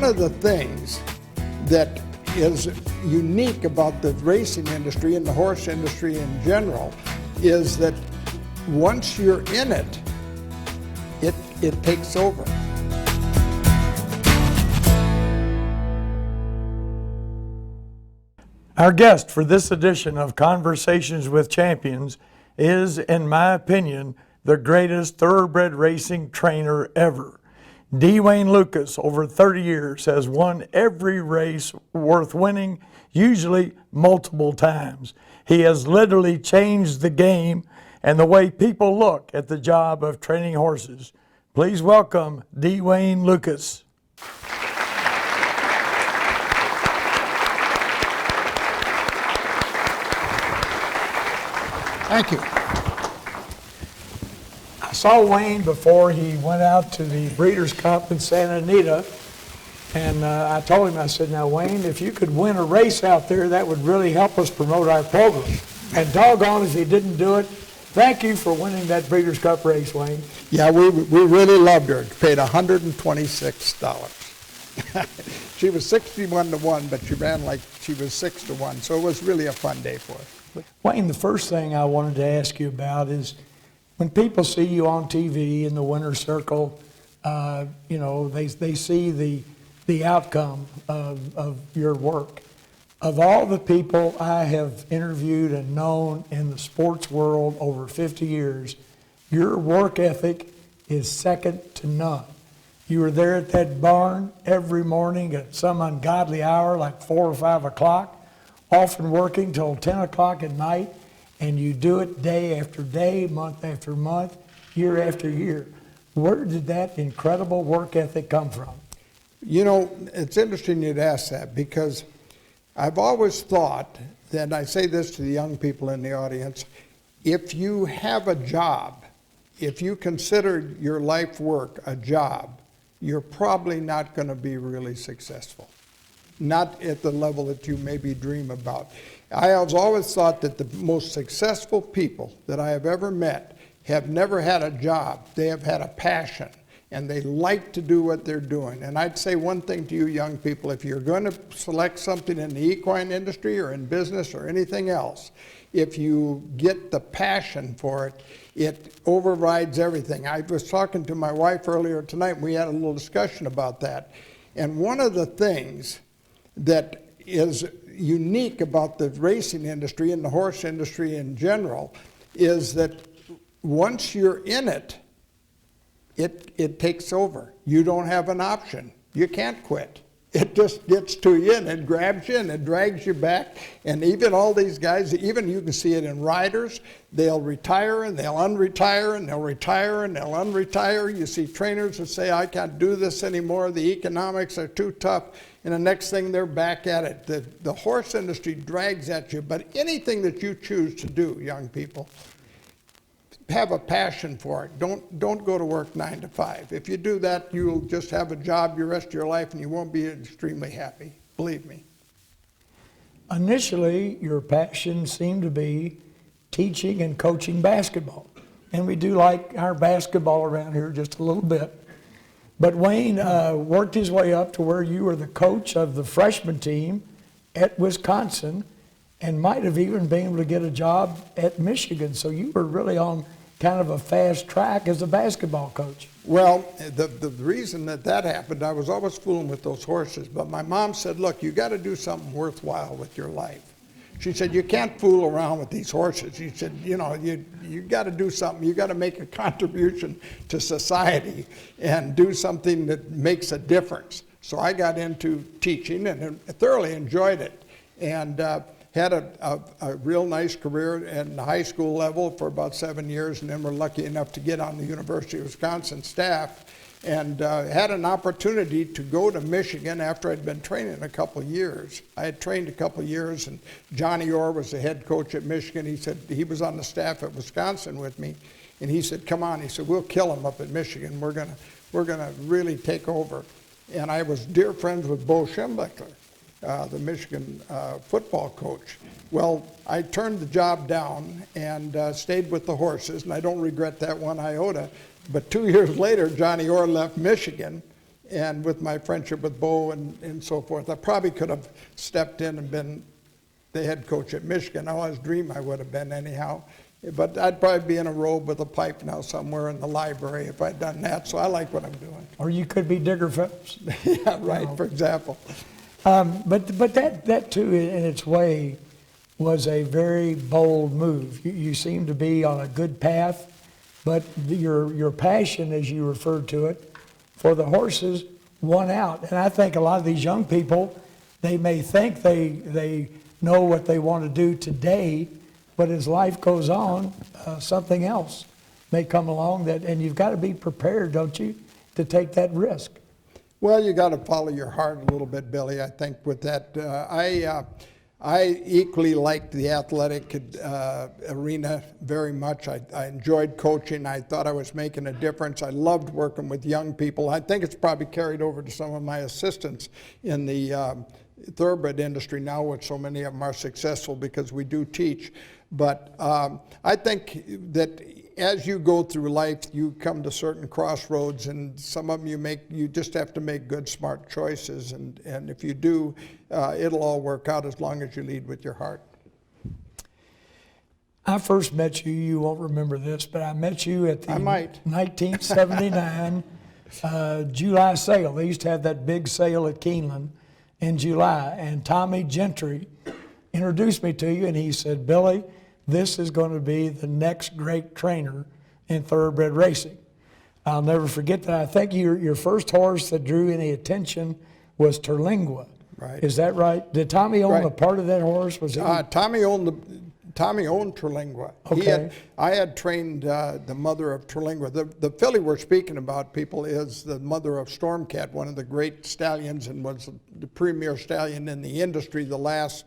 one of the things that is unique about the racing industry and the horse industry in general is that once you're in it, it takes over. Our guest for this edition of Conversations with Champions is, in my opinion, the greatest thoroughbred racing trainer ever. Dwayne Lukas, over 30 years, has won every race worth winning, usually multiple times. He has literally changed the game and the way people look at the job of training horses. Please welcome Dwayne Lukas. Thank you. I saw Wayne before he went out to the Breeders' Cup in Santa Anita, and I told him, I said, now Wayne, if you could win a race out there, that would really help us promote our program. And doggone if he didn't do it. Thank you for winning that Breeders' Cup race, Wayne. Yeah, we really loved her. Paid $126. She was 61-1, but she ran like she was 6-1, so it was really a fun day for us. Wayne, the first thing I wanted to ask you about is when people see you on TV in the winner's circle, you know, they see the outcome of your work. Of all the people I have interviewed and known in the sports world over 50 years, your work ethic is second to none. You were there at that barn every morning at some ungodly hour, like 4 or 5 o'clock, often working till 10 o'clock at night, and you do it day after day, month after month, year after year. Where did that incredible work ethic come from? You know, it's interesting you'd ask that, because I've always thought, and I say this to the young people in the audience, if you have a job, if you consider your life work a job, you're probably not going to be really successful. Not at the level that you maybe dream about. I have always thought that the most successful people that I have ever met have never had a job. They have had a passion, and they like to do what they're doing. And I'd say one thing to you young people: if you're going to select something in the equine industry or in business or anything else, if you get the passion for it, it overrides everything. I was talking to my wife earlier tonight, and we had a little discussion about that. And one of the things that is unique about the racing industry and the horse industry in general is that once you're in it, it takes over. You don't have an option. You can't quit. It just gets to you and it grabs you and it drags you back. And even all these guys, even you can see it in riders, they'll retire and they'll unretire and they'll retire and they'll unretire. You see trainers that say, I can't do this anymore, the economics are too tough, and the next thing they're back at it. The horse industry drags at you, but anything that you choose to do, young people, have a passion for it. Don't go to work 9 to 5. If you do that, you'll just have a job the rest of your life and you won't be extremely happy. Believe me. Initially, your passion seemed to be teaching and coaching basketball. And we do like our basketball around here just a little bit. But Wayne worked his way up to where you were the coach of the freshman team at Wisconsin, and might have even been able to get a job at Michigan. So you were really on kind of a fast track as a basketball coach. Well, the reason that happened, I was always fooling with those horses, but my mom said, look, you got to do something worthwhile with your life. She said, you can't fool around with these horses. She said, you know, you got to do something. You got to make a contribution to society and do something that makes a difference. So I got into teaching and thoroughly enjoyed it. And had a real nice career at the high school level for about 7 years, and then were lucky enough to get on the University of Wisconsin staff, and had an opportunity to go to Michigan after I'd been training a couple of years. I had trained a couple of years, and Johnny Orr was the head coach at Michigan. He said, he was on the staff at Wisconsin with me, and he said, come on, he said, we'll kill him up at Michigan. We're gonna really take over. And I was dear friends with Bo Schembechler, the Michigan football coach. Well, I turned the job down and stayed with the horses, and I don't regret that one iota. But 2 years later, Johnny Orr left Michigan, and with my friendship with Bo and so forth, I probably could have stepped in and been the head coach at Michigan. I always dreamed I would have been anyhow. But I'd probably be in a robe with a pipe now somewhere in the library if I'd done that, so I like what I'm doing. Or you could be Digger Phelps. Yeah, right, for example. But that too, in its way, was a very bold move. You seem to be on a good path, but your passion, as you referred to it, for the horses won out. And I think a lot of these young people, they may think they know what they want to do today, but as life goes on, something else may come along and you've got to be prepared, don't you, to take that risk. Well, you got to follow your heart a little bit, Billy. I think with that, I equally liked the athletic arena very much. I enjoyed coaching. I thought I was making a difference. I loved working with young people. I think it's probably carried over to some of my assistants in the thoroughbred industry now, which so many of them are successful because we do teach. But I think that as you go through life, you come to certain crossroads, and some of them you just have to make good, smart choices. And if you do, it'll all work out as long as you lead with your heart. I first met you, you won't remember this, but I met you at the I might. 1979 July sale. They used to have that big sale at Keeneland in July, and Tommy Gentry introduced me to you, and he said, Billy, this is going to be the next great trainer in thoroughbred racing. I'll never forget that. I think your first horse that drew any attention was Terlingua. Right. Is that right? Did Tommy own Right. a part of that horse? Was it? Tommy owned Terlingua. Okay. I had trained the mother of Terlingua. The filly we're speaking about, people, is the mother of Stormcat, one of the great stallions, and was the premier stallion in the industry the last,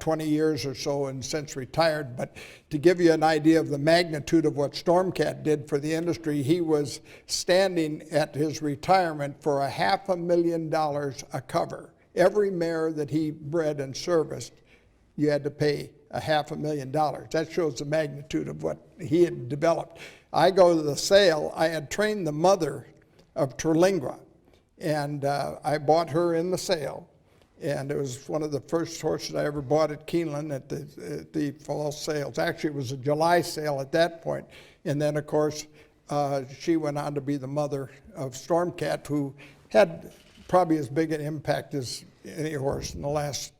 20 years or so, and since retired. But to give you an idea of the magnitude of what Stormcat did for the industry, he was standing at his retirement for $500,000 a cover. Every mare that he bred and serviced, you had to pay $500,000. That shows the magnitude of what he had developed. I go to the sale. I had trained the mother of Terlingua, and I bought her in the sale. And it was one of the first horses I ever bought at Keeneland at the fall sales. Actually, it was a July sale at that point. And then, of course, she went on to be the mother of Stormcat, who had probably as big an impact as any horse in the last,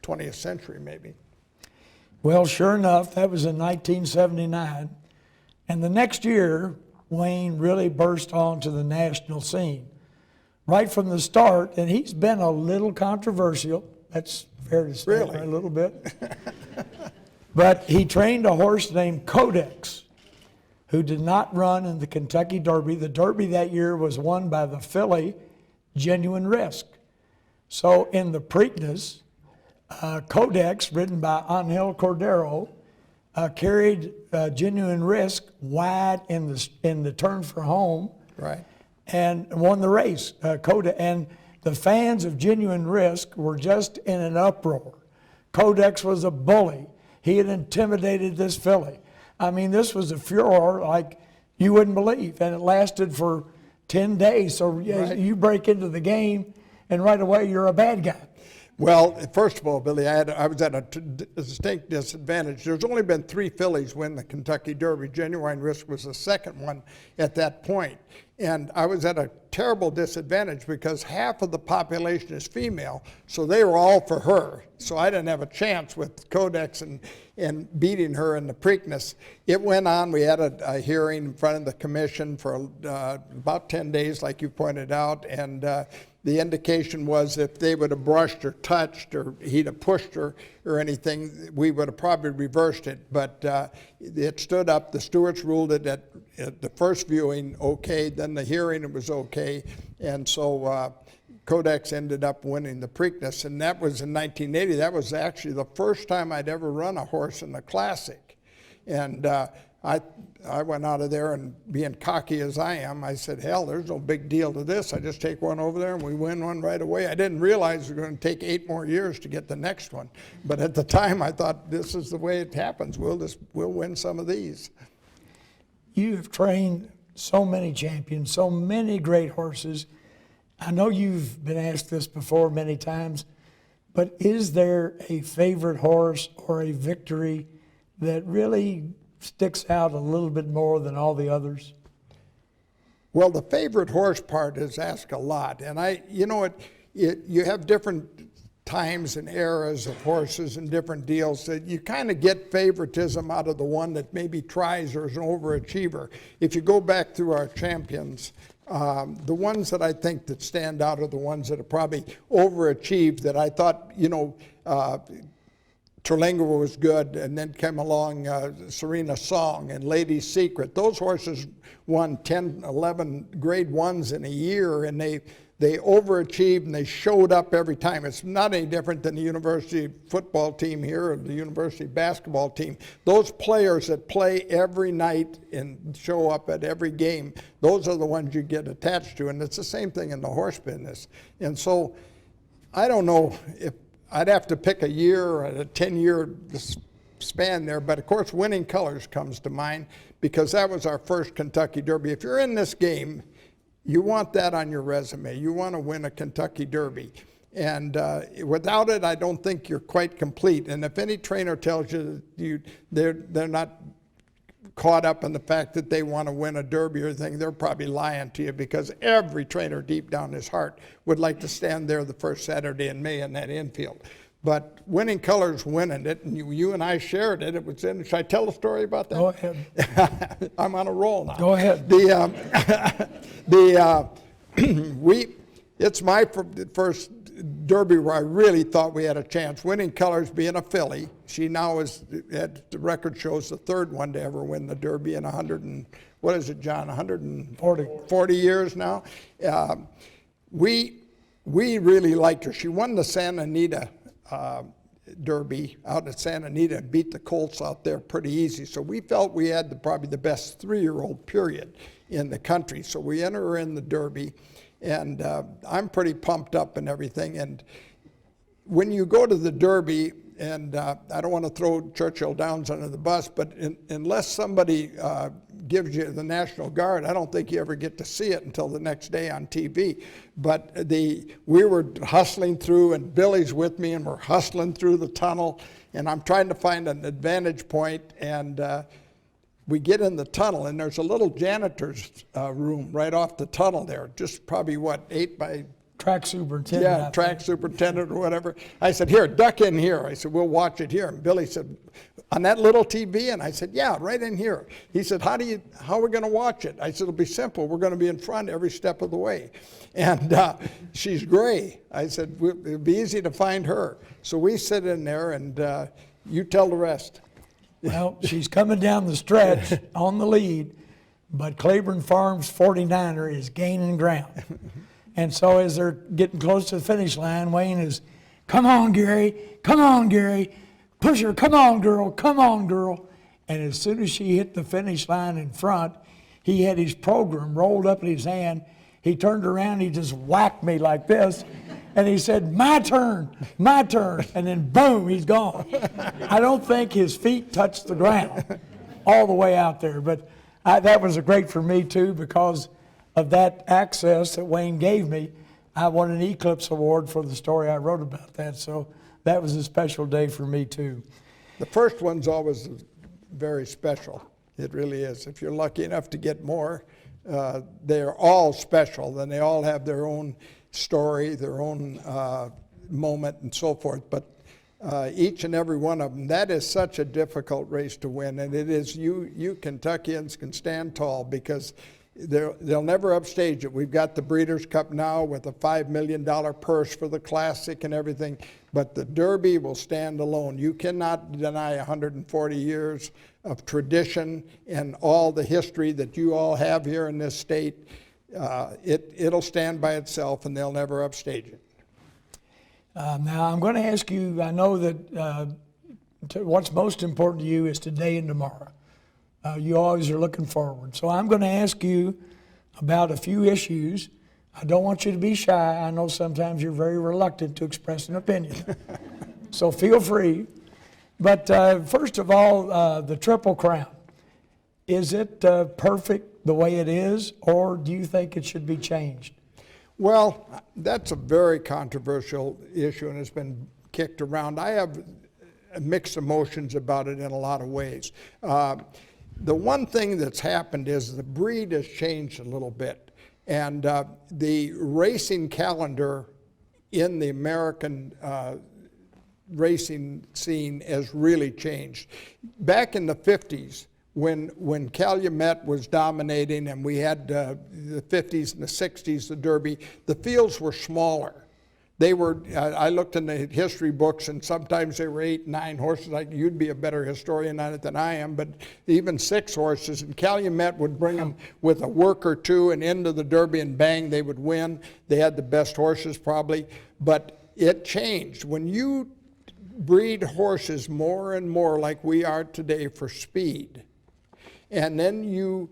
20th century maybe. Well, sure enough, that was in 1979. And the next year, Wayne really burst onto the national scene. Right from the start, and he's been a little controversial. That's fair to say, Really? right, a little bit. But he trained a horse named Codex, who did not run in the Kentucky Derby. The Derby that year was won by the filly Genuine Risk. So in the Preakness, Codex, ridden by Angel Cordero, carried Genuine Risk wide in the turn for home. Right. And won the race. And the fans of Genuine Risk were just in an uproar. Codex was a bully. He had intimidated this filly. I mean, this was a furor like you wouldn't believe. And it lasted for 10 days. So Right. you break into the game, and right away you're a bad guy. Well, first of all, Billy, I was at a distinct disadvantage. There's only been 3 fillies win the Kentucky Derby. Genuine Risk was the second one at that point. And I was at a terrible disadvantage because half of the population is female, so they were all for her. So I didn't have a chance with Codex and beating her in the Preakness. It went on. We had a hearing in front of the commission for about 10 days, like you pointed out, and the indication was if they would have brushed or touched or he'd have pushed her or anything, we would have probably reversed it. But it stood up. The stewards ruled it at the first viewing okay, then the hearing it was okay. And so Codex ended up winning the Preakness, and that was in 1980. That was actually the first time I'd ever run a horse in the Classic. And I went out of there, and being cocky as I am, I said, hell, there's no big deal to this. I just take one over there and we win one right away. I didn't realize it was going to take 8 more years to get the next one. But at the time, I thought, this is the way it happens. We'll win some of these. You have trained so many champions, so many great horses. I know you've been asked this before many times, but is there a favorite horse or a victory that really sticks out a little bit more than all the others? Well, the favorite horse part is asked a lot, and you have different times and eras of horses and different deals that you kind of get favoritism out of the one that maybe tries or is an overachiever. If you go back through our champions, the ones that I think that stand out are the ones that have probably overachieved, that I thought, Terlingua was good, and then came along Serena Song and Lady's Secret. Those horses won 10, 11 grade ones in a year, and they overachieved and they showed up every time. It's not any different than the university football team here or the university basketball team. Those players that play every night and show up at every game, those are the ones you get attached to, and it's the same thing in the horse business. And so I don't know if I'd have to pick a year or a 10-year span there, but of course Winning Colors comes to mind because that was our first Kentucky Derby. If you're in this game, you want that on your resume. You want to win a Kentucky Derby. And without it, I don't think you're quite complete. And if any trainer tells you they're not caught up in the fact that they want to win a Derby or anything, they're probably lying to you, because every trainer deep down his heart would like to stand there the first Saturday in May in that infield. But Winning Colors winning it, and you and I shared it. It was in. Should I tell a story about that? Go ahead. I'm on a roll now. Go ahead. It's my first Derby where I really thought we had a chance. Winning Colors being a filly. She now is, the record shows, the third one to ever win the Derby in 140 years now. We really liked her. She won the Santa Anita Derby out at Santa Anita and beat the Colts out there pretty easy. So we felt we had probably the best 3-year-old period in the country. So we enter her in the Derby, and I'm pretty pumped up and everything. And when you go to the Derby, and I don't want to throw Churchill Downs under the bus, but unless somebody gives you the National Guard, I don't think you ever get to see it until the next day on TV. But we were hustling through, and Billy's with me, and we're hustling through the tunnel, and I'm trying to find an advantage point, and we get in the tunnel, and there's a little janitor's room right off the tunnel there, just probably, 8 by... Track superintendent. Yeah, track superintendent or whatever. I said, here, duck in here. I said, we'll watch it here. And Billy said, on that little TV? And I said, yeah, right in here. He said, how are we going to watch it? I said, it'll be simple. We're going to be in front every step of the way. And she's gray. I said, it'll be easy to find her. So we sit in there, and you tell the rest. Well, she's coming down the stretch on the lead, but Claiborne Farms 49er is gaining ground. And so as they're getting close to the finish line, Wayne is, come on, Gary, push her, come on, girl. And as soon as she hit the finish line in front, he had his program rolled up in his hand. He turned around, he just whacked me like this, and he said, my turn, and then boom, he's gone. I don't think his feet touched the ground all the way out there, but that was great for me too, because of that access that Wayne gave me. I won an Eclipse Award for the story I wrote about that, so that was a special day for me too. The first one's always very special. It really is. If you're lucky enough to get more, they're all special, and they all have their own story, their own moment, and so forth. But each and every one of them, that is such a difficult race to win, and it is. You Kentuckians can stand tall, because they'll never upstage it. We've got the Breeders' Cup now with a $5 million purse for the Classic and everything, but the Derby will stand alone. You cannot deny 140 years of tradition and all the history that you all have here in this state. It'll stand by itself, and they'll never upstage it. Now, I'm going to ask you, I know that what's most important to you is today and tomorrow. You always are looking forward. So I'm going to ask you about a few issues. I don't want you to be shy. I know sometimes you're very reluctant to express an opinion. So feel free. But first of all, the Triple Crown. Is it perfect the way it is, or do you think it should be changed? Well, that's a very controversial issue and it's been kicked around. I have mixed emotions about it in a lot of ways. The one thing that's happened is the breed has changed a little bit, and the racing calendar in the American racing scene has really changed. Back in the 50s, when Calumet was dominating and we had the 50s and the 60s, the Derby, the fields were smaller. They were, I looked in the history books and sometimes they were 8, 9 horses. Like, you'd be a better historian on it than I am, but even 6 horses. And Calumet would bring them with a work or two and into the Derby and bang, they would win. They had the best horses probably, but it changed. When you breed horses more and more like we are today for speed, and then you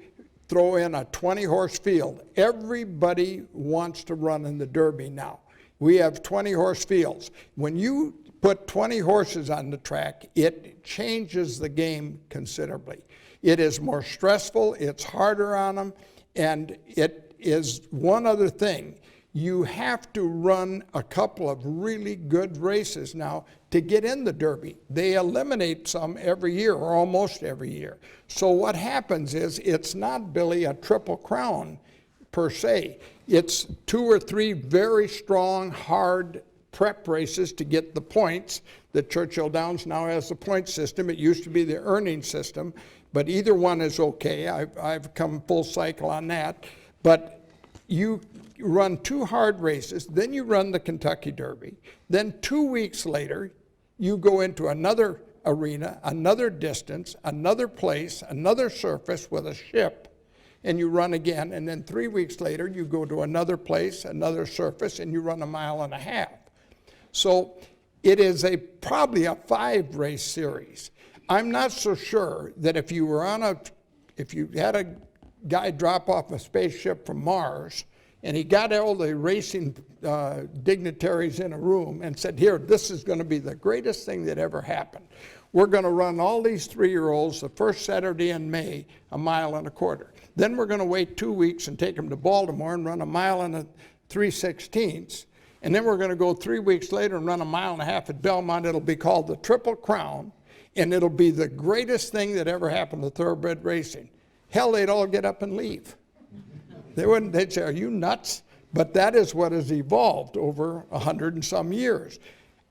throw in a 20-horse field. Everybody wants to run in the Derby now. We have 20-horse fields. When you put 20 horses on the track, it changes the game considerably. It is more stressful, it's harder on them, and it is one other thing. You have to run a couple of really good races now to get in the Derby. They eliminate some every year, or almost every year. So what happens is, it's not, Billy, a triple crown per se. It's 2 or 3 very strong, hard prep races to get the points. The Churchill Downs now has the point system. It used to be the earning system, but either one is okay. I've come full cycle on that. But you run 2 hard races, then you run the Kentucky Derby. Then 2 weeks later, you go into another arena, another distance, another place, another surface with a ship, and you run again. And then 3 weeks later, you go to another place, another surface, and you run 1.5 miles. So it is probably a 5-race series. I'm not so sure that if you had a guy drop off a spaceship from Mars, and he got all the racing dignitaries in a room and said, here, this is going to be the greatest thing that ever happened. We're going to run all these 3-year-olds the first Saturday in May, 1.25 miles. Then we're going to wait 2 weeks and take them to Baltimore and run 1 3/16 miles. And then we're going to go 3 weeks later and run 1.5 miles at Belmont. It'll be called the Triple Crown, and it'll be the greatest thing that ever happened to thoroughbred racing. Hell, they'd all get up and leave. They'd say, are you nuts? But that is what has evolved over 100 and some years.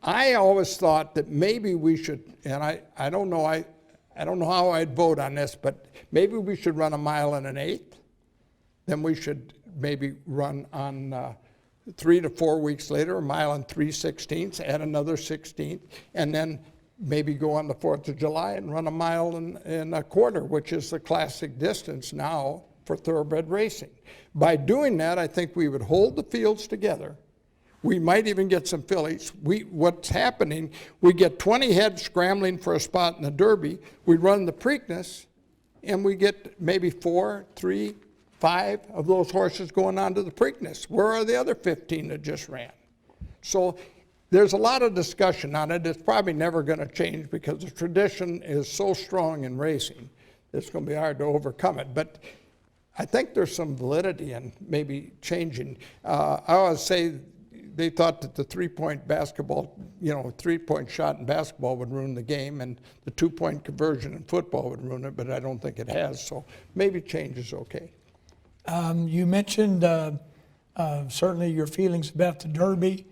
I always thought that maybe we should, and I don't know how I'd vote on this, but maybe we should run 1.125 miles. Then we should maybe run on 3 to 4 weeks later, 1 3/16 miles, add another 16th, and then maybe go on the 4th of July and run 1.25 miles, which is the classic distance now for thoroughbred racing. By doing that, I think we would hold the fields together. We might even get some fillies. What's happening, we get 20 heads scrambling for a spot in the Derby. We run the Preakness, and we get maybe 4, 3, 5 of those horses going on to the Preakness. Where are the other 15 that just ran? So there's a lot of discussion on it. It's probably never going to change because the tradition is so strong in racing. It's going to be hard to overcome it. But I think there's some validity in maybe changing. I always say they thought that the 3-point basketball, 3-point shot in basketball would ruin the game, and the 2-point conversion in football would ruin it, but I don't think it has. So maybe change is okay. You mentioned certainly your feelings about the Derby.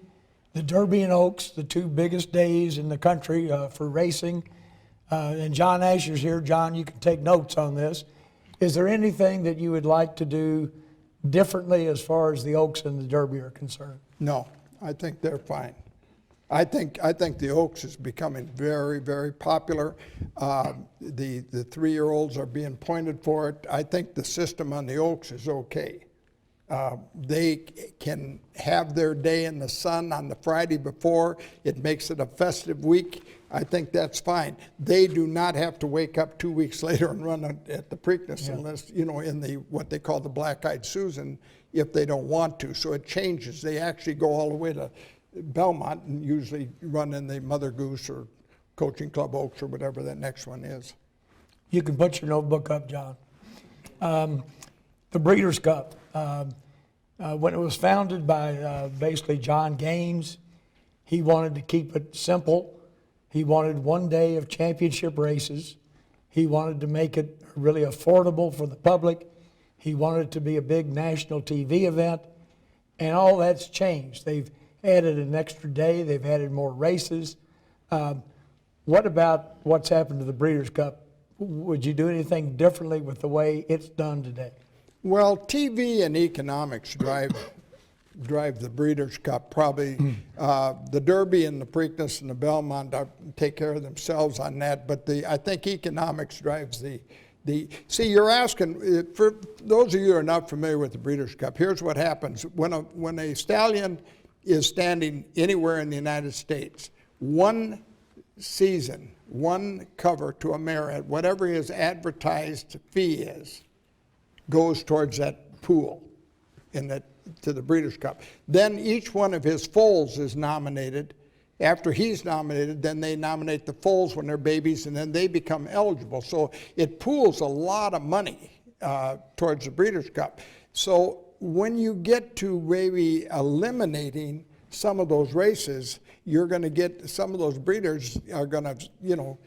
The Derby and Oaks, the 2 biggest days in the country for racing. And John Asher's here. John, you can take notes on this. Is there anything that you would like to do differently as far as the Oaks and the Derby are concerned? No, I think they're fine. I think the Oaks is becoming very, very popular. The 3-year-olds are being pointed for it. I think the system on the Oaks is okay. They can have their day in the sun on the Friday before. It makes it a festive week. I think that's fine. They do not have to wake up 2 weeks later and run at the Preakness unless, in the what they call the Black-Eyed Susan, if they don't want to. So it changes. They actually go all the way to Belmont and usually run in the Mother Goose or Coaching Club Oaks or whatever that next one is. You can put your notebook up, John. The Breeders' Cup, when it was founded by basically John Gaines, he wanted to keep it simple. He wanted one day of championship races. He wanted to make it really affordable for the public. He wanted it to be a big national TV event, and all that's changed. They've added an extra day. They've added more races. What about what's happened to the Breeders' Cup? Would you do anything differently with the way it's done today? Well, TV and economics drive the Breeders' Cup. Probably the Derby and the Preakness and the Belmont take care of themselves on that. But I think economics drives the. See, you're asking, for those of you who are not familiar with the Breeders' Cup, here's what happens. When a stallion is standing anywhere in the United States, one season, one cover to a mare at whatever his advertised fee is, goes towards that pool to the Breeders' Cup. Then each one of his foals is nominated. After he's nominated, then they nominate the foals when they're babies, and then they become eligible. So it pools a lot of money towards the Breeders' Cup. So when you get to maybe eliminating some of those races, you're going to get some of those breeders are going to,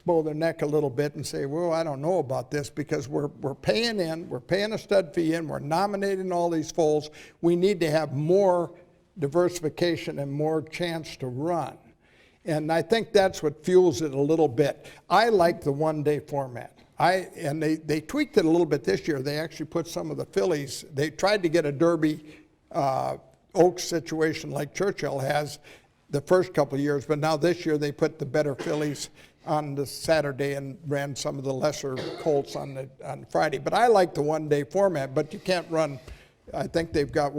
bow their neck a little bit and say, well, I don't know about this, because we're paying a stud fee in, we're nominating all these foals. We need to have more diversification and more chance to run. And I think that's what fuels it a little bit. I like the one-day format. And they tweaked it a little bit this year. They actually put some of the fillies, they tried to get a Derby Oaks situation like Churchill has the first couple of years, but now this year they put the better fillies on the Saturday and ran some of the lesser colts on Friday. But I like the one-day format, but you can't run, I think they've got,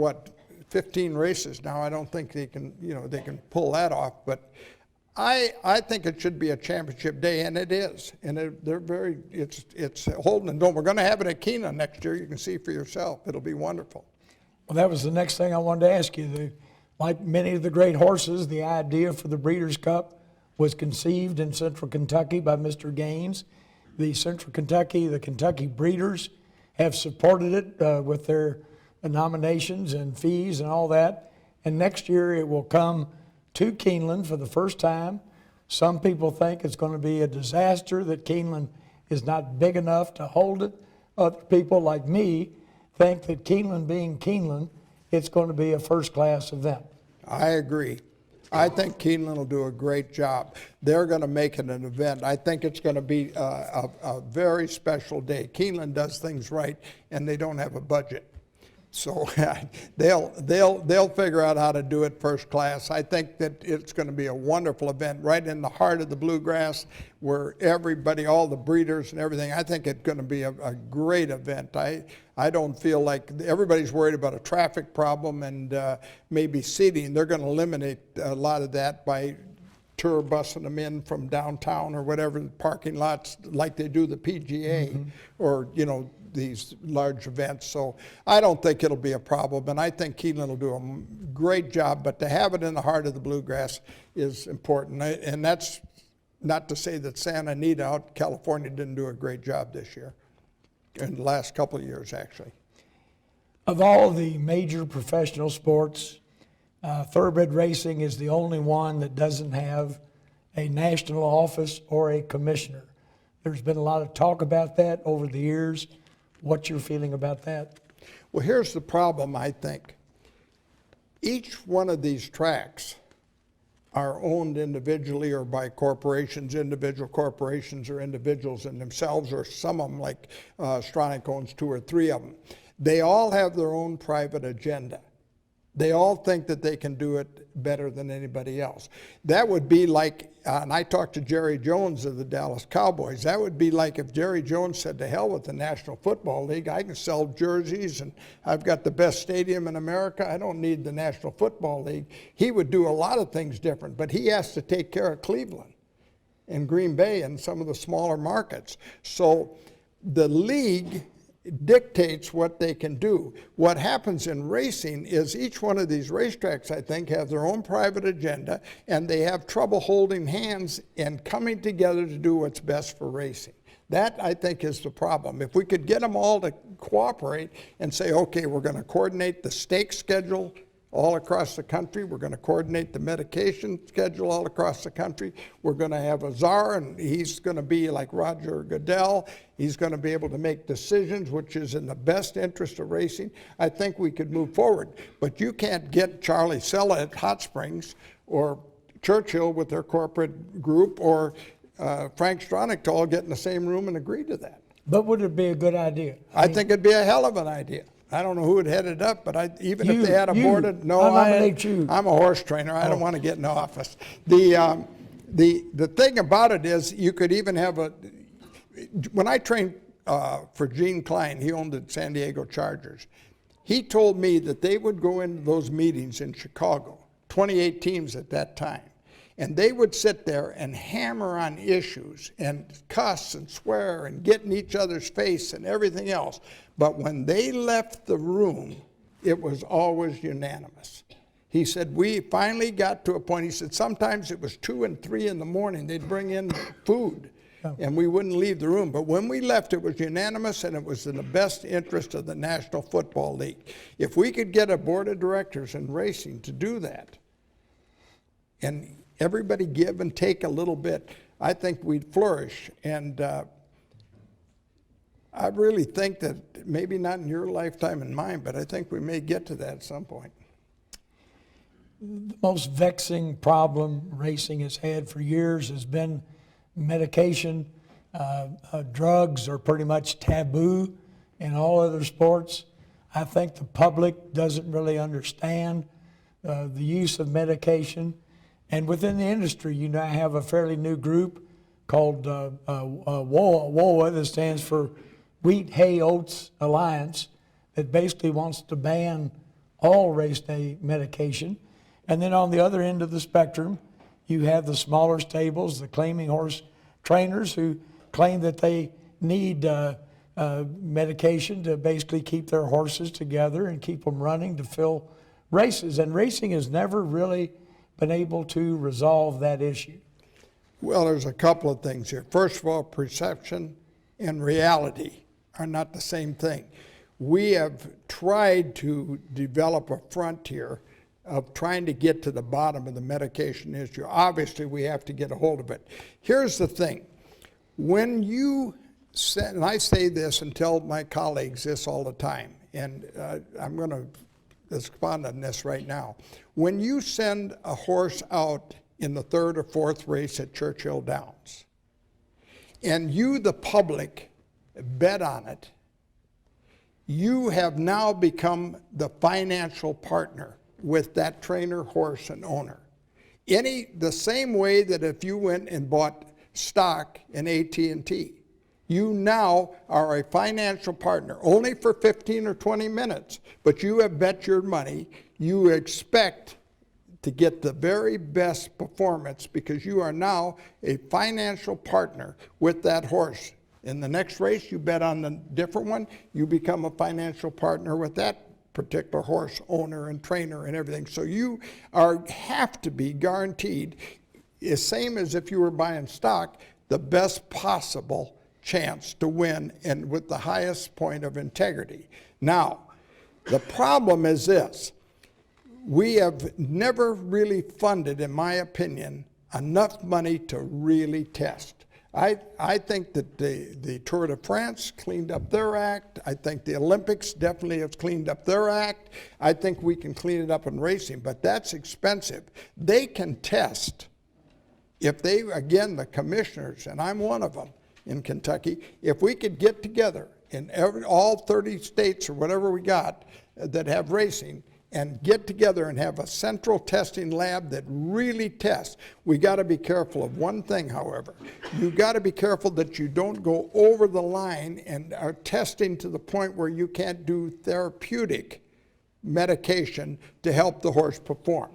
15 races now. I don't think they can, they can pull that off. But I think it should be a championship day, and it is. And it's holding and don't. We're going to have it at Keeneland next year. You can see for yourself. It'll be wonderful. Well, that was the next thing I wanted to ask you. Like many of the great horses, the idea for the Breeders' Cup was conceived in Central Kentucky by Mr. Gaines. The Kentucky breeders have supported it with their nominations and fees and all that. And next year it will come to Keeneland for the first time. Some people think it's going to be a disaster, that Keeneland is not big enough to hold it. Other people like me think that Keeneland being Keeneland, it's going to be a first-class event. I agree. I think Keeneland will do a great job. They're going to make it an event. I think it's going to be a very special day. Keeneland does things right, and they don't have a budget. So they'll figure out how to do it first class. I think that it's going to be a wonderful event right in the heart of the bluegrass, where everybody, all the breeders and everything, I think it's going to be a great event. I don't feel like everybody's worried about a traffic problem and maybe seating. They're going to eliminate a lot of that by tour busing them in from downtown or whatever, parking lots like they do the PGA or, these large events. So I don't think it'll be a problem, and I think Keeneland will do a great job, but to have it in the heart of the bluegrass is important. And that's not to say that Santa Anita out in California didn't do a great job this year, in the last couple of years actually. Of all the major professional sports, thoroughbred racing is the only one that doesn't have a national office or a commissioner. There's been a lot of talk about that over the years. What's your feeling about that? Well, here's the problem, I think. Each one of these tracks are owned individually or by corporations, individual corporations or individuals in themselves, or some of them, like Stronach owns 2 or 3 of them. They all have their own private agenda. They all think that they can do it better than anybody else. That would be like, and I talked to Jerry Jones of the Dallas Cowboys, that would be like if Jerry Jones said, to hell with the National Football League, I can sell jerseys and I've got the best stadium in America, I don't need the National Football League. He would do a lot of things different, but he has to take care of Cleveland and Green Bay and some of the smaller markets. So the league dictates what they can do. What happens in racing is each one of these racetracks, I think, have their own private agenda, and they have trouble holding hands and coming together to do what's best for racing. That, I think, is the problem. If we could get them all to cooperate and say, okay, we're going to coordinate the stake schedule all across the country. We're going to coordinate the medication schedule all across the country. We're going to have a czar, and he's going to be like Roger Goodell. He's going to be able to make decisions, which is in the best interest of racing. I think we could move forward. But you can't get Charlie Sella at Hot Springs or Churchill with their corporate group or Frank Stronach to all get in the same room and agree to that. But would it be a good idea? I think it'd be a hell of an idea. I don't know who would head it up, but if they had a board, I nominate you. I'm a horse trainer. I don't want to get in office. The thing about it is, you could even have when I trained for Gene Klein, he owned the San Diego Chargers. He told me that they would go into those meetings in Chicago, 28 teams at that time, and they would sit there and hammer on issues and cuss and swear and get in each other's face and everything else. But when they left the room, it was always unanimous. He said, we finally got to a point, he said, sometimes it was 2 and 3 in the morning, they'd bring in food, and we wouldn't leave the room. But when we left, it was unanimous, and it was in the best interest of the National Football League. If we could get a board of directors in racing to do that, and everybody give and take a little bit, I think we'd flourish. And I really think that, maybe not in your lifetime and mine, but I think we may get to that at some point. The most vexing problem racing has had for years has been medication. Drugs are pretty much taboo in all other sports. I think the public doesn't really understand the use of medication. And within the industry, you now have a fairly new group called WOA, that stands for Wheat, Hay, Oats Alliance, that basically wants to ban all race day medication. And then on the other end of the spectrum, you have the smaller stables, the claiming horse trainers, who claim that they need medication to basically keep their horses together and keep them running to fill races. And racing has never really been able to resolve that issue. Well, there's a couple of things here. First of all, perception and reality are not the same thing. We have tried to develop a frontier of trying to get to the bottom of the medication issue. Obviously, we have to get a hold of it. Here's the thing. When you send, and I say this and tell my colleagues this all the time, and I'm going to expand on this right now. When you send a horse out in the 3rd or 4th race at Churchill Downs, and you, the public, bet on it, you have now become the financial partner with that trainer, horse, and owner. The same way that if you went and bought stock in AT&T, you now are a financial partner, only for 15 or 20 minutes, but you have bet your money. You expect to get the very best performance because you are now a financial partner with that horse. In the next race, you bet on the different one, you become a financial partner with that particular horse owner and trainer and everything. So you have to be guaranteed, the same as if you were buying stock, the best possible chance to win and with the highest point of integrity. Now, the problem is this. We have never really funded, in my opinion, enough money to really test. I think that the Tour de France cleaned up their act. I think the Olympics definitely have cleaned up their act. I think we can clean it up in racing, but that's expensive. They can test if they, again, the commissioners, and I'm one of them in Kentucky, if we could get together in all 30 states or whatever we got that have racing, and get together and have a central testing lab that really tests. We got to be careful of one thing, however. You got to be careful that you don't go over the line and are testing to the point where you can't do therapeutic medication to help the horse perform.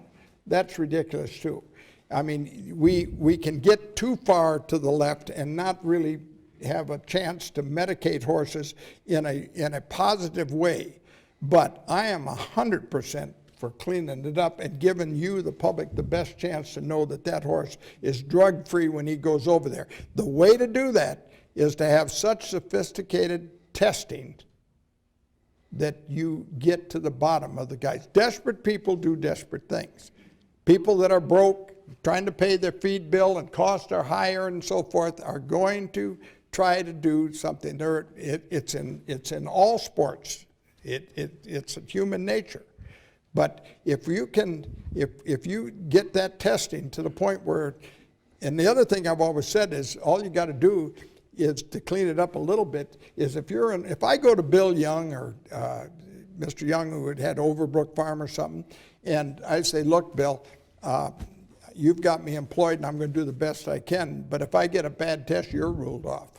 That's ridiculous too. I mean, we can get too far to the left and not really have a chance to medicate horses in a positive way. But I am 100% for cleaning it up and giving you, the public, the best chance to know that that horse is drug-free when he goes over there. The way to do that is to have such sophisticated testing that you get to the bottom of the guys. Desperate people do desperate things. People that are broke, trying to pay their feed bill and costs are higher and so forth, are going to try to do something. It's in all sports. It's human nature. But if you get that testing to the point where, and the other thing I've always said is, all you got to do is, to clean it up a little bit, is if I go to Bill Young or Mr. Young, who had Overbrook Farm or something, and I say, look, Bill, you've got me employed and I'm going to do the best I can, but if I get a bad test, you're ruled off.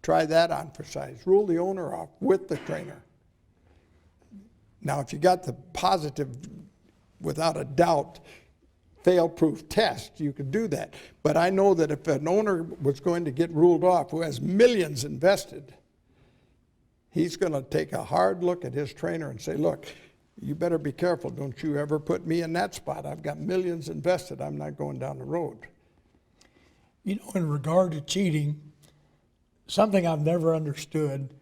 Try that on for size. Rule the owner off with the trainer. Now, if you got the positive, without a doubt, fail-proof test, you could do that. But I know that if an owner was going to get ruled off who has millions invested, he's going to take a hard look at his trainer and say, look, you better be careful. Don't you ever put me in that spot. I've got millions invested. I'm not going down the road. You know, in regard to cheating, something I've never understood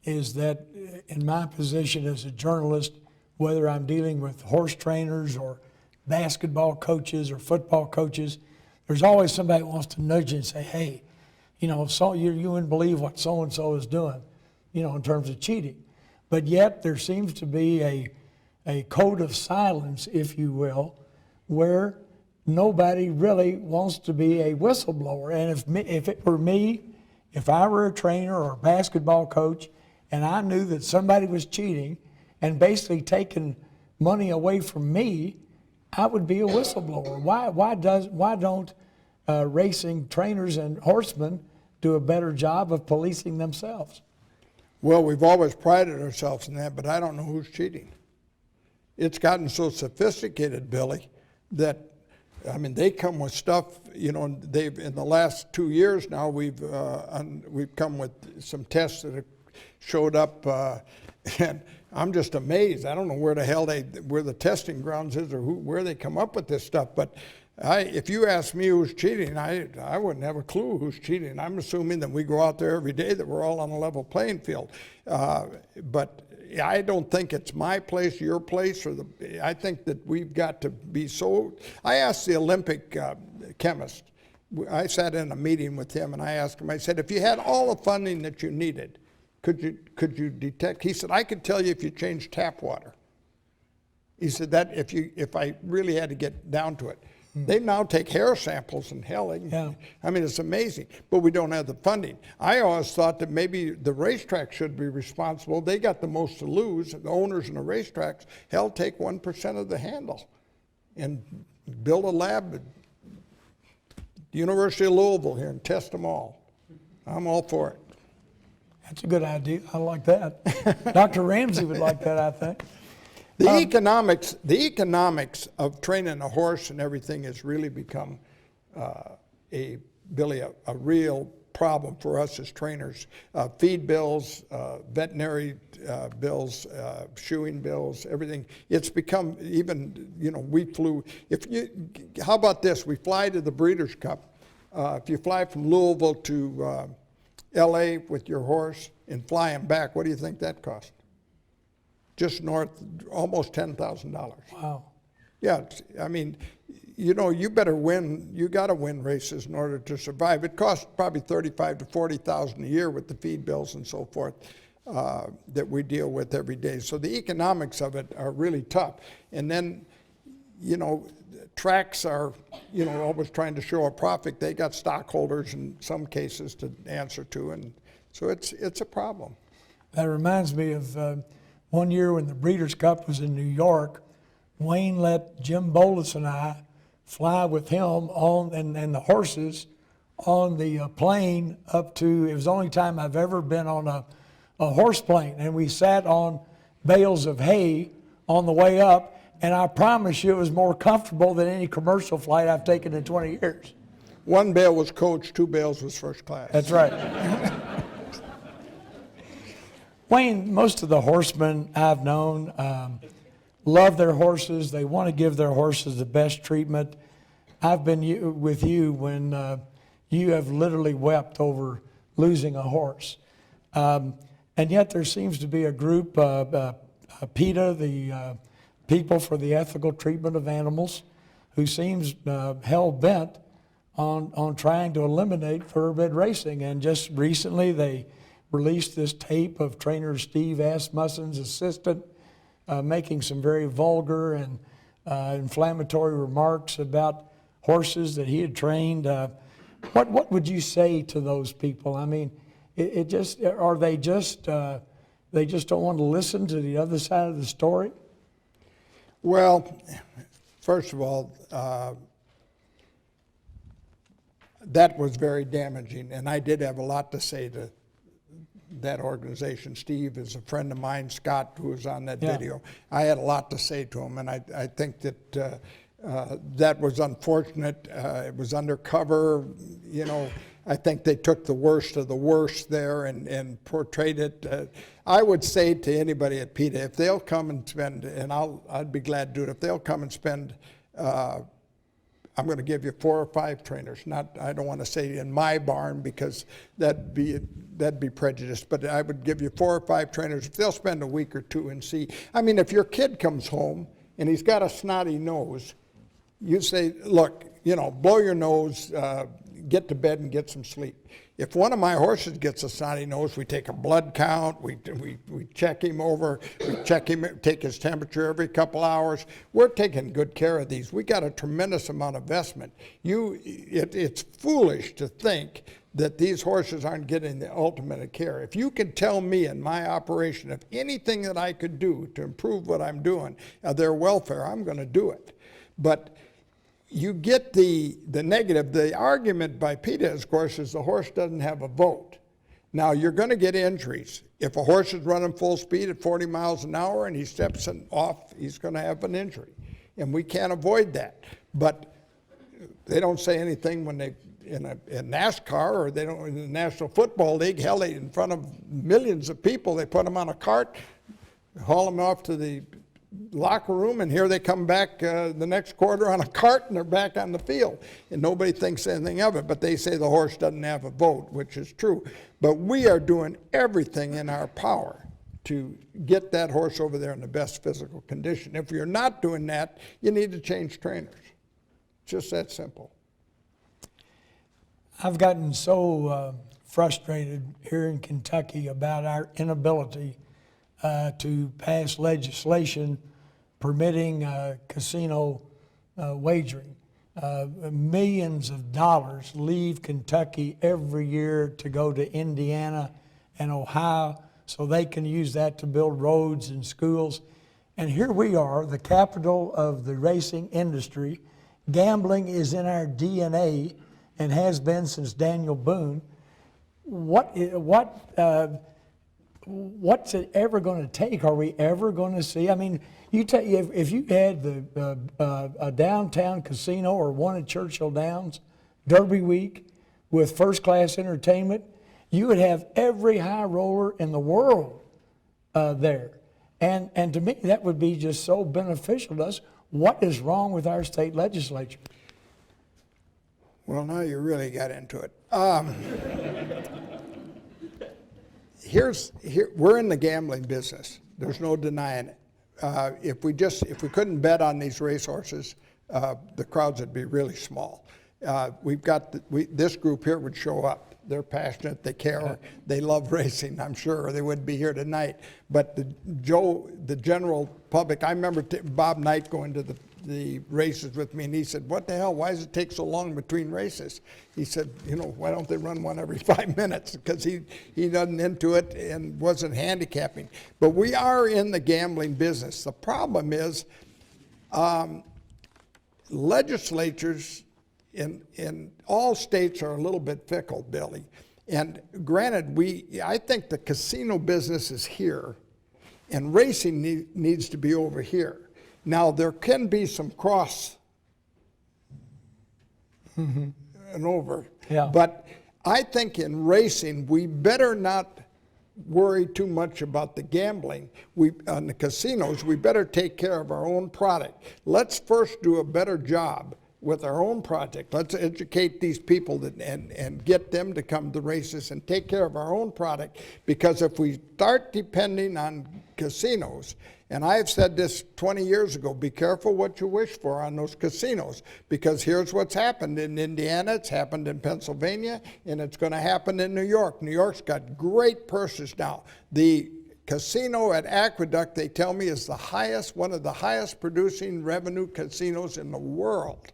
is that in my position as a journalist, whether I'm dealing with horse trainers or basketball coaches or football coaches, there's always somebody who wants to nudge you and say, hey, you know, so you wouldn't believe what so-and-so is doing, you know, in terms of cheating. But yet there seems to be a code of silence, if you will, where nobody really wants to be a whistleblower. And if it were me, if I were a trainer or a basketball coach and I knew that somebody was cheating and basically taking money away from me, I would be a whistleblower. Why don't racing trainers and horsemen do a better job of policing themselves? Well, we've always prided ourselves in that, but I don't know who's cheating. It's gotten so sophisticated, Billy, that, I mean, they come with stuff, you know, they've, in the last 2 years now, we've come with some tests that have showed up, and I'm just amazed. I don't know where the hell where the testing grounds is or where they come up with this stuff, but if you ask me who's cheating, I wouldn't have a clue who's cheating. I'm assuming that we go out there every day, that we're all on a level playing field. But I don't think it's my place, your place, I think that we've got to be so. I asked the Olympic chemist, I sat in a meeting with him and I asked him, I said, if you had all the funding that you needed, could you detect? He said, I could tell you if you change tap water. He said that if I really had to get down to it. They now take hair samples and hell, I mean, it's amazing, but we don't have the funding. I always thought that maybe the racetrack should be responsible. They got the most to lose, the owners in the racetracks. Hell, take 1% of the handle and build a lab at the University of Louisville here and test them all. I'm all for it. That's a good idea. I like that. Dr. Ramsey would like that, I think. The economics of training a horse and everything has really become Billy, a real problem for us as trainers. Feed bills, veterinary bills, shoeing bills, everything. It's become even, you know, we flew. How about this? We fly to the Breeders' Cup. If you fly from Louisville to L.A. with your horse and fly him back, what do you think that cost? Just north, almost $10,000. Wow. Yeah, I mean, you know, you better win. You got to win races in order to survive. It costs probably $35,000 to $40,000 a year with the feed bills and so forth that we deal with every day. So the economics of it are really tough. And then, you know, tracks are, you know, always trying to show a profit. They got stockholders in some cases to answer to, and so it's a problem. That reminds me of one year when the Breeders' Cup was in New York. Wayne let Jim Bolus and I fly with him on and the horses on the plane up to, it was the only time I've ever been on a horse plane, and we sat on bales of hay on the way up, and I promise you it was more comfortable than any commercial flight I've taken in 20 years. One bale was coach, 2 bales was first class. That's right. Wayne, most of the horsemen I've known love their horses. They want to give their horses the best treatment. I've been with you when you have literally wept over losing a horse. And yet there seems to be a group, PETA, the People for the Ethical Treatment of Animals, who seems hell-bent on trying to eliminate thoroughbred racing. And just recently they released this tape of trainer Steve Asmussen's assistant making some very vulgar and inflammatory remarks about horses that he had trained. What would you say to those people? I mean, they just don't want to listen to the other side of the story? Well, first of all, that was very damaging, and I did have a lot to say to that organization. Steve is a friend of mine, Scott, who was on that video. I had a lot to say to him, and I think that that was unfortunate. It was undercover, you know. I think they took the worst of the worst there and portrayed it. I would say to anybody at PETA, if they'll come and spend, and I'd be glad to do it, if they'll come and spend, I'm going to give you 4 or 5 trainers. I don't want to say in my barn because that'd be prejudiced, but I would give you 4 or 5 trainers. If they'll spend a week or 2 and see. I mean, if your kid comes home and he's got a snotty nose, you say, look, you know, blow your nose, get to bed and get some sleep. If one of my horses gets a snotty nose, we take a blood count, we check him over, we check him, take his temperature every couple hours. We're taking good care of these. We got a tremendous amount of investment. It's foolish to think that these horses aren't getting the ultimate care. If you can tell me in my operation of anything that I could do to improve what I'm doing, their welfare, I'm going to do it. But you get the negative. The argument by PETA, of course, is the horse doesn't have a vote. Now, you're going to get injuries. If a horse is running full speed at 40 miles an hour and he steps off, he's going to have an injury. And we can't avoid that. But they don't say anything when they, in NASCAR, or they don't in the National Football League. Hell, they, in front of millions of people, they put them on a cart, haul them off to the locker room, and here they come back the next quarter on a cart, and they're back on the field, and nobody thinks anything of it. But they say the horse doesn't have a vote, which is true. But we are doing everything in our power to get that horse over there in the best physical condition. If you're not doing that, you need to change trainers. Just that simple. I've gotten so frustrated here in Kentucky about our inability to pass legislation permitting casino wagering. Millions of dollars leave Kentucky every year to go to Indiana and Ohio so they can use that to build roads and schools. And here we are, the capital of the racing industry. Gambling is in our DNA and has been since Daniel Boone. What's it ever going to take? Are we ever going to see? I mean, if you had a downtown casino or one at Churchill Downs, Derby Week, with first-class entertainment, you would have every high roller in the world there. And to me, that would be just so beneficial to us. What is wrong with our state legislature? Well, now you really got into it. We're in the gambling business. There's no denying it. If we couldn't bet on these racehorses, the crowds would be really small. We've got this group here would show up. They're passionate. They care. They love racing. I'm sure or they wouldn't be here tonight. But the general public. I remember Bob Knight going to the races with me, and he said, "What the hell? Why does it take so long between races?" He said, "You know, why don't they run one every 5 minutes?" Because he wasn't into it and wasn't handicapping. But we are in the gambling business. The problem is legislatures in all states are a little bit fickle, Billy. And granted, I think the casino business is here, and racing needs to be over here. Now, there can be some cross and over. Yeah. But I think in racing, we better not worry too much about the gambling. On the casinos, we better take care of our own product. Let's first do a better job with our own project. Let's educate these people and get them to come to races and take care of our own product. Because if we start depending on casinos, and I have said this 20 years ago, be careful what you wish for on those casinos, because here's what's happened in Indiana, it's happened in Pennsylvania, and it's going to happen in New York. New York's got great purses now. The casino at Aqueduct, they tell me, is one of the highest producing revenue casinos in the world.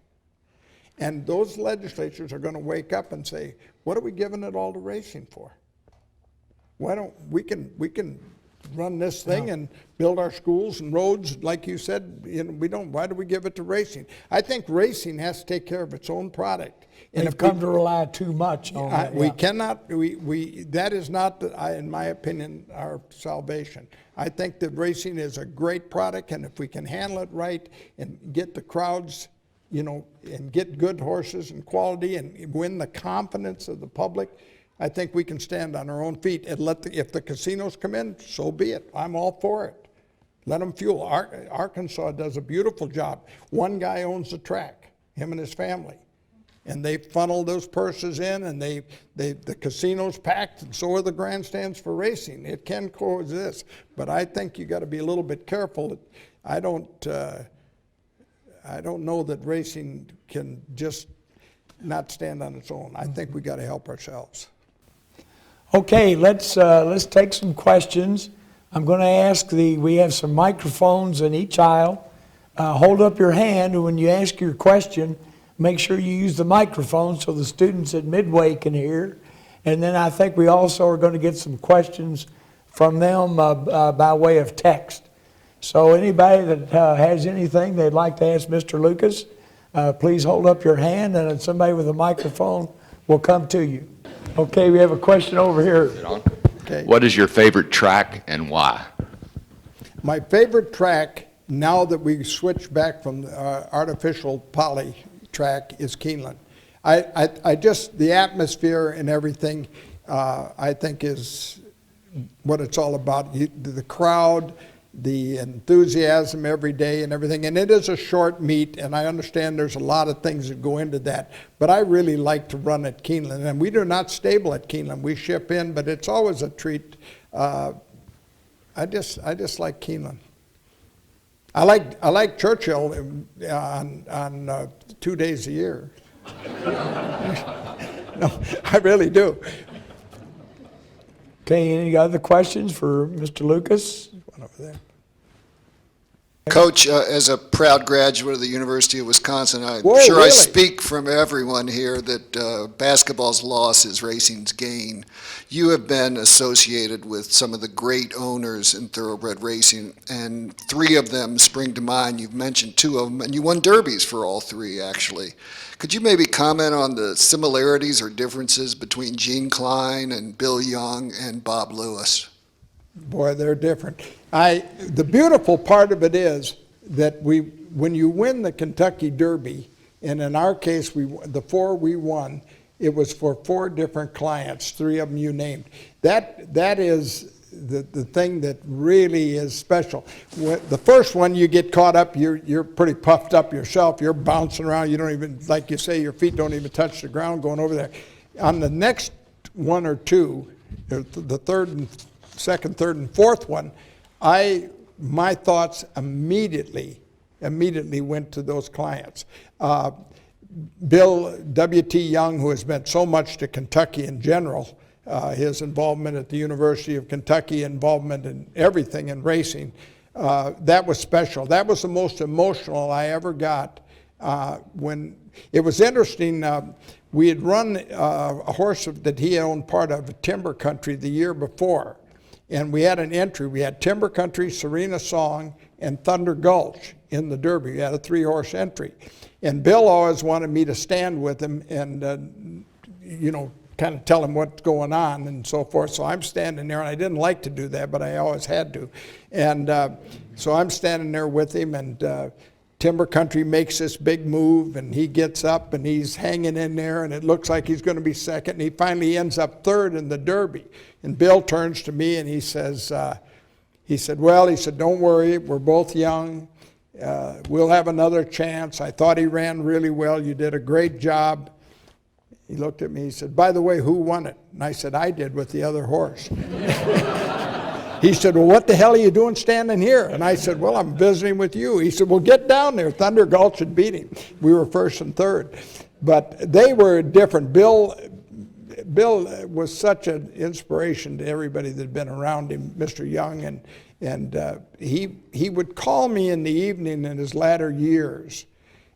And those legislatures are going to wake up and say, what are we giving it all to racing for? Why don't we can run this thing and build our schools and roads, like you said, why do we give it to racing? I think racing has to take care of its own product. And if come to rely too much on that. We cannot, that is not, in my opinion, our salvation. I think that racing is a great product, and if we can handle it right and get the crowds, and get good horses and quality and win the confidence of the public, I think we can stand on our own feet and if the casinos come in, so be it. I'm all for it. Let them fuel. Arkansas does a beautiful job. One guy owns the track, him and his family. And they funnel those purses in, and the casino's packed, and so are the grandstands for racing. It can coexist, but I think you got to be a little bit careful. I don't know that racing can just not stand on its own. I think we got to help ourselves. Okay, let's take some questions. I'm going to ask we have some microphones in each aisle. Hold up your hand, and when you ask your question, make sure you use the microphone so the students at Midway can hear. And then I think we also are going to get some questions from them by way of text. So anybody that has anything they'd like to ask Mr. Lukas, please hold up your hand, and somebody with a microphone will come to you. Okay, we have a question over here. Is it on? Okay. What is your favorite track and why? My favorite track, now that we switched back from the artificial poly track, is Keeneland. I just, the atmosphere and everything, I think is what it's all about. The crowd, the enthusiasm every day and everything. And it is a short meet, and I understand there's a lot of things that go into that. But I really like to run at Keeneland. And we do not stable at Keeneland. We ship in, but it's always a treat. I just like Keeneland. I like Churchill on 2 days a year. No, I really do. Okay, any other questions for Mr. Lukas? One over there. Coach, as a proud graduate of the University of Wisconsin, I'm Whoa, sure really? I speak from everyone here that basketball's loss is racing's gain. You have been associated with some of the great owners in thoroughbred racing, and 3 of them spring to mind. You've mentioned 2 of them, and you won derbies for all 3, actually. Could you maybe comment on the similarities or differences between Gene Klein and Bill Young and Bob Lewis? Boy, they're different. The beautiful part of it is that when you win the Kentucky Derby, and in our case, the 4 we won, it was for 4 different clients, 3 of them you named. That is the thing that really is special. The first one, you get caught up, you're pretty puffed up yourself, you're bouncing around, you don't even, like you say, your feet don't even touch the ground going over there. On the next 1 or 2, the second, third, and fourth one, my thoughts immediately went to those clients. Bill W.T. Young, who has meant so much to Kentucky in general, his involvement at the University of Kentucky, involvement in everything in racing, that was special. That was the most emotional I ever got. When it was interesting, we had run a horse that he owned part of, Timber Country, the year before. And we had an entry. We had Timber Country, Serena Song, and Thunder Gulch in the Derby. We had a 3-horse entry. And Bill always wanted me to stand with him and, kind of tell him what's going on and so forth. So I'm standing there, and I didn't like to do that, but I always had to. And so I'm standing there with him, and Timber Country makes this big move, and he gets up, and he's hanging in there, and it looks like he's going to be second, and he finally ends up third in the Derby. And Bill turns to me, and he said, don't worry, we're both young, we'll have another chance. I thought he ran really well. You did a great job. He looked at me, he said, by the way, who won it? And I said, I did with the other horse. He said, well, what the hell are you doing standing here? And I said, well, I'm visiting with you. He said, well, get down there. Thunder Gulch had beat him. We were first and third. But they were different. Bill was such an inspiration to everybody that had been around him, Mr. Young, and he would call me in the evening in his latter years,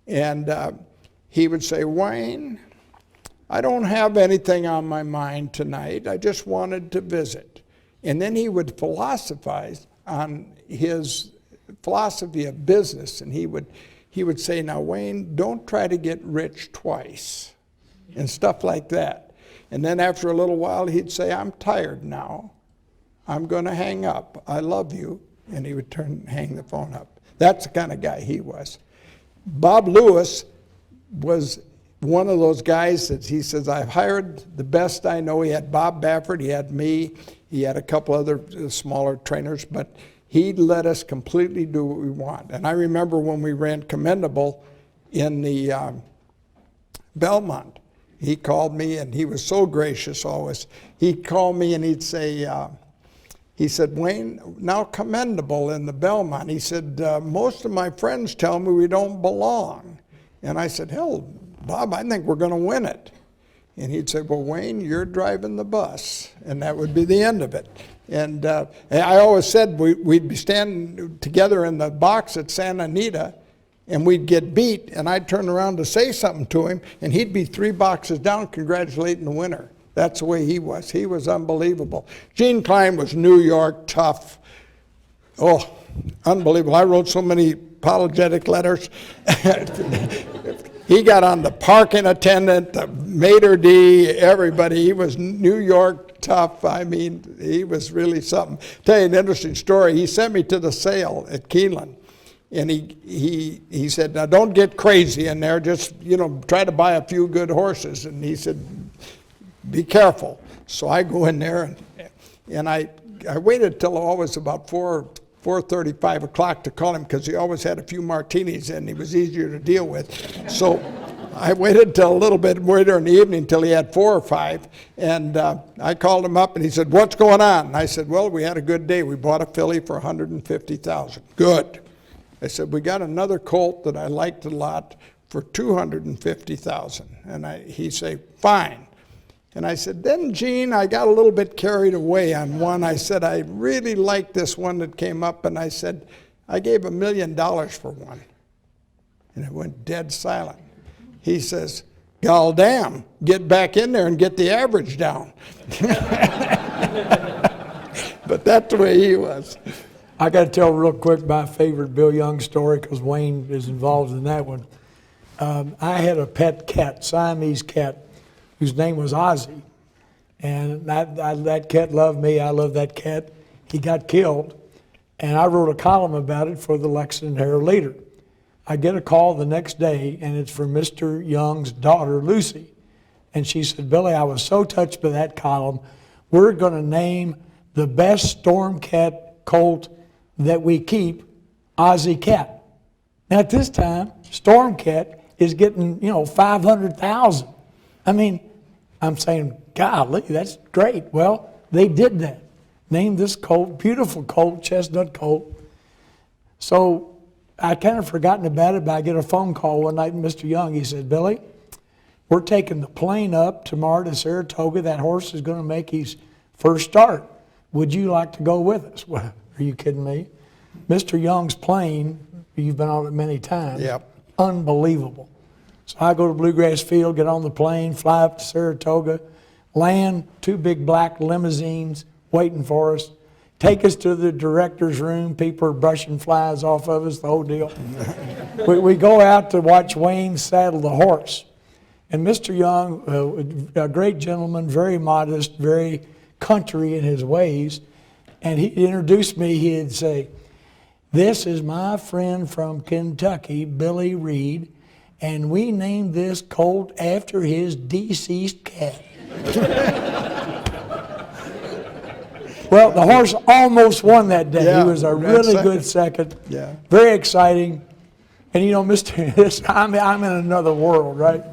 and he would say, Wayne, I don't have anything on my mind tonight. I just wanted to visit. And then he would philosophize on his philosophy of business, and he would say, now, Wayne, don't try to get rich twice, and stuff like that. And then after a little while, he'd say, I'm tired now. I'm going to hang up. I love you. And he would hang the phone up. That's the kind of guy he was. Bob Lewis was one of those guys that he says, I've hired the best I know. He had Bob Baffert, he had me, he had a couple other smaller trainers, but he let us completely do what we want. And I remember when we ran Commendable in the Belmont, he called me, and he was so gracious always. He'd call me and he'd say, he said, Wayne, now Commendable in the Belmont. He said, most of my friends tell me we don't belong. And I said, hell, Bob, I think we're going to win it. And he'd say, well, Wayne, you're driving the bus. And that would be the end of it. And I always said we'd be standing together in the box at Santa Anita, and we'd get beat, and I'd turn around to say something to him, and he'd be 3 boxes down congratulating the winner. That's the way he was. He was unbelievable. Gene Klein was New York tough. Oh, unbelievable. I wrote so many apologetic letters. He got on the parking attendant, the maitre d', everybody. He was New York tough. I mean, he was really something. Tell you an interesting story. He sent me to the sale at Keeneland. And he said, now don't get crazy in there. Just, try to buy a few good horses. And he said, be careful. So I go in there, and I waited till always about 4:30, 5 o'clock to call him, because he always had a few martinis and he was easier to deal with. So I waited till a little bit later in the evening till he had 4 or 5, and I called him up and he said, what's going on? And I said, well, we had a good day. We bought a filly for $150,000. Good. I said, we got another colt that I liked a lot for $250,000. And he said, fine. And I said, then, Gene, I got a little bit carried away on one. I said, I really liked this one that came up, and I said, I gave $1 million for one. And it went dead silent. He says, gol damn, get back in there and get the average down. But that's the way he was. I got to tell real quick my favorite Bill Young story, because Wayne is involved in that one. I had a pet cat, Siamese cat, whose name was Ozzie. And that cat loved me. I loved that cat. He got killed. And I wrote a column about it for the Lexington Herald-Leader. I get a call the next day, and it's from Mr. Young's daughter, Lucy. And she said, Billy, I was so touched by that column. We're going to name the best storm cat colt that we keep Ozzie Cat. Now, at this time, storm cat is getting, $500,000. I mean, I'm saying, golly, that's great. Well, they did that. Named this colt, beautiful colt, chestnut colt. So I kind of forgotten about it, but I get a phone call one night from Mr. Young. He said, Billy, we're taking the plane up tomorrow to Saratoga. That horse is going to make his first start. Would you like to go with us? Well, are you kidding me? Mr. Young's plane, you've been on it many times. Yep. Unbelievable. So I go to Bluegrass Field, get on the plane, fly up to Saratoga, land, 2 big black limousines waiting for us, take us to the director's room. People are brushing flies off of us, the whole deal. we go out to watch Wayne saddle the horse. And Mr. Young, a great gentleman, very modest, very country in his ways, and he introduced me. He'd say, this is my friend from Kentucky, Billy Reed, and we named this colt after his deceased cat. Well, the horse almost won that day. Yeah, he was a really good second. Yeah. Very exciting. And you know, I'm in another world, right?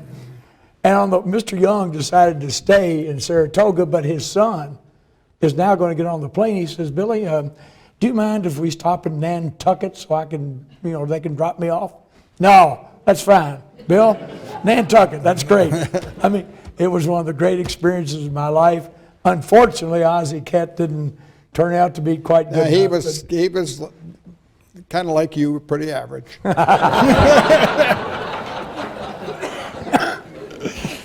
And Mr. Young decided to stay in Saratoga, but his son is now going to get on the plane. He says, Billy, do you mind if we stop in Nantucket so I can, they can drop me off? No, that's fine. Bill, Nantucket, that's great. I mean, it was one of the great experiences of my life. Unfortunately, Ozzie Cat didn't turn out to be quite good. He was kind of like you, pretty average.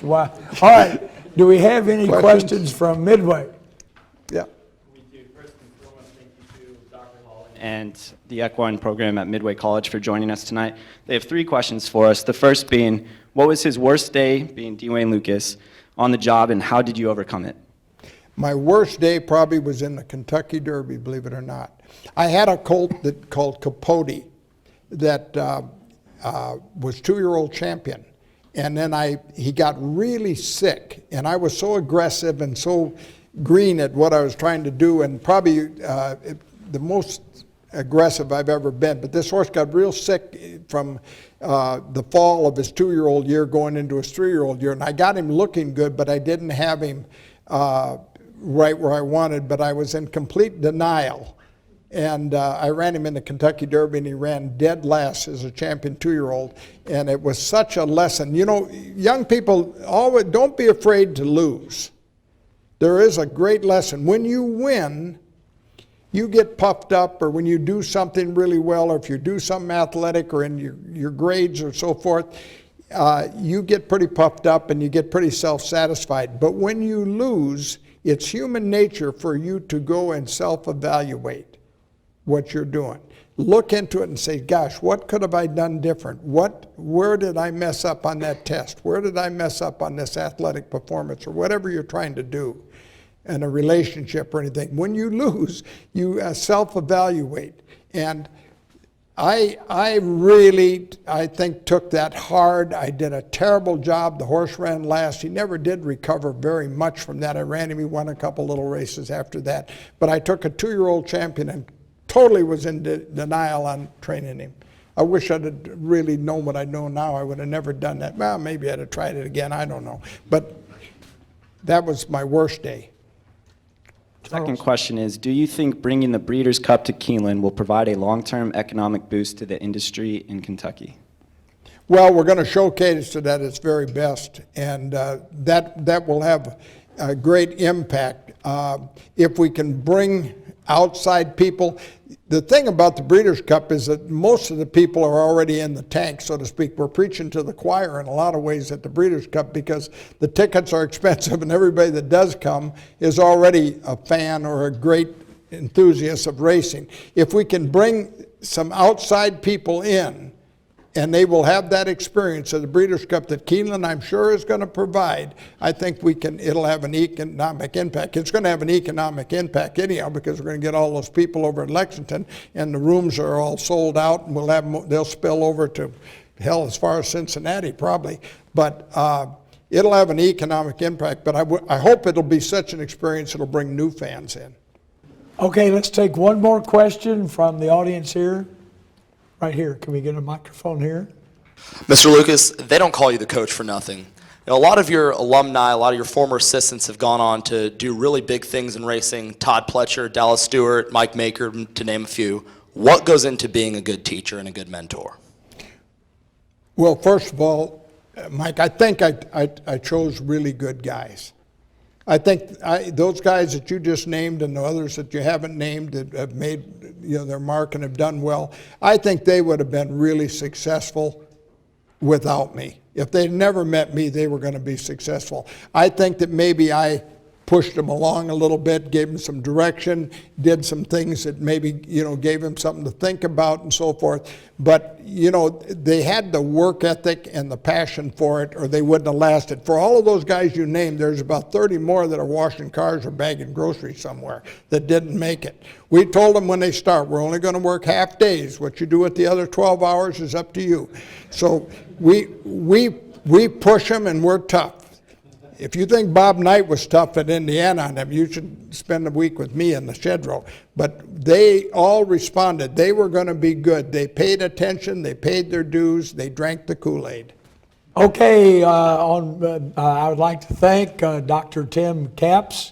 Wow. All right. Do we have any questions from Midway? Yeah. We do. First and foremost, thank you to Dr. Holland and the Equine program at Midway College for joining us tonight. They have 3 questions for us. The first being, what was his worst day, being Dwayne Lukas, on the job, and how did you overcome it? My worst day probably was in the Kentucky Derby, believe it or not. I had a colt called Capote that was 2-year-old champion. And then he got really sick, and I was so aggressive and so green at what I was trying to do, and probably the most aggressive I've ever been. But this horse got real sick from the fall of his 2-year-old year going into his 3-year-old year, and I got him looking good, but I didn't have him right where I wanted, but I was in complete denial. And I ran him in the Kentucky Derby, and he ran dead last as a champion 2-year-old. And it was such a lesson. You know, young people, always don't be afraid to lose. There is a great lesson. When you win, you get puffed up, or when you do something really well, or if you do something athletic or in your grades or so forth, you get pretty puffed up and you get pretty self-satisfied. But when you lose, it's human nature for you to go and self-evaluate what you're doing. Look into it and say, gosh, what could have I done different? Where did I mess up on that test? Where did I mess up on this athletic performance, or whatever you're trying to do in a relationship or anything? When you lose, you self-evaluate. And I really think took that hard. I did a terrible job. The horse ran last. He never did recover very much from that. I ran him. He won a couple little races after that. But I took a 2-year-old champion and totally was in denial on training him. I wish I'd have really known what I know now. I would have never done that. Well, maybe I'd have tried it again. I don't know. But that was my worst day. Second question is, do you think bringing the Breeders' Cup to Keeneland will provide a long-term economic boost to the industry in Kentucky? Well, we're going to showcase it at its very best, and that will have a great impact. If we can bring outside people. The thing about the Breeders' Cup is that most of the people are already in the tank, so to speak. We're preaching to the choir in a lot of ways at the Breeders' Cup because the tickets are expensive, and everybody that does come is already a fan or a great enthusiast of racing. If we can bring some outside people in, and they will have that experience of the Breeders' Cup that Keeneland, I'm sure, is going to provide, I think it'll have an economic impact. It's going to have an economic impact anyhow, because we're going to get all those people over in Lexington, and the rooms are all sold out, and they'll spill over to hell as far as Cincinnati probably. But it'll have an economic impact, but I hope it'll be such an experience it'll bring new fans in. Okay, let's take one more question from the audience here. Right here. Can we get a microphone here? Mr. Lukas, they don't call you the coach for nothing. You know, a lot of your alumni, a lot of your former assistants have gone on to do really big things in racing. Todd Pletcher, Dallas Stewart, Mike Maker, to name a few. What goes into being a good teacher and a good mentor? Well, first of all, Mike, I think I chose really good guys. I think those guys that you just named and the others that you haven't named that have made their mark and have done well, I think they would have been really successful without me. If they'd never met me, they were going to be successful. I think that maybe I pushed them along a little bit, gave them some direction, did some things that maybe, gave them something to think about and so forth. But, they had the work ethic and the passion for it, or they wouldn't have lasted. For all of those guys you named, there's about 30 more that are washing cars or bagging groceries somewhere that didn't make it. We told them when they start, we're only going to work half days. What you do with the other 12 hours is up to you. So we push them, and we're tough. If you think Bob Knight was tough at Indiana on him, you should spend a week with me in the shed row. But they all responded. They were going to be good. They paid attention. They paid their dues. They drank the Kool-Aid. Okay, I would like to thank Dr. Tim Capps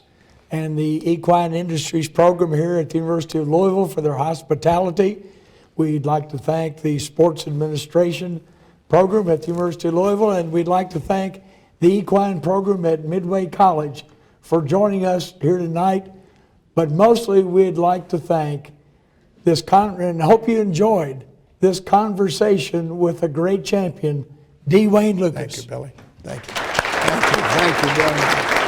and the Equine Industries Program here at the University of Louisville for their hospitality. We'd like to thank the Sports Administration Program at the University of Louisville, and we'd like to thank the Equine Program at Midway College for joining us here tonight. But mostly, we'd like to thank this and hope you enjoyed this conversation with a great champion, D. Wayne Lukas. Thank you, Billy. Thank you. Thank you very much.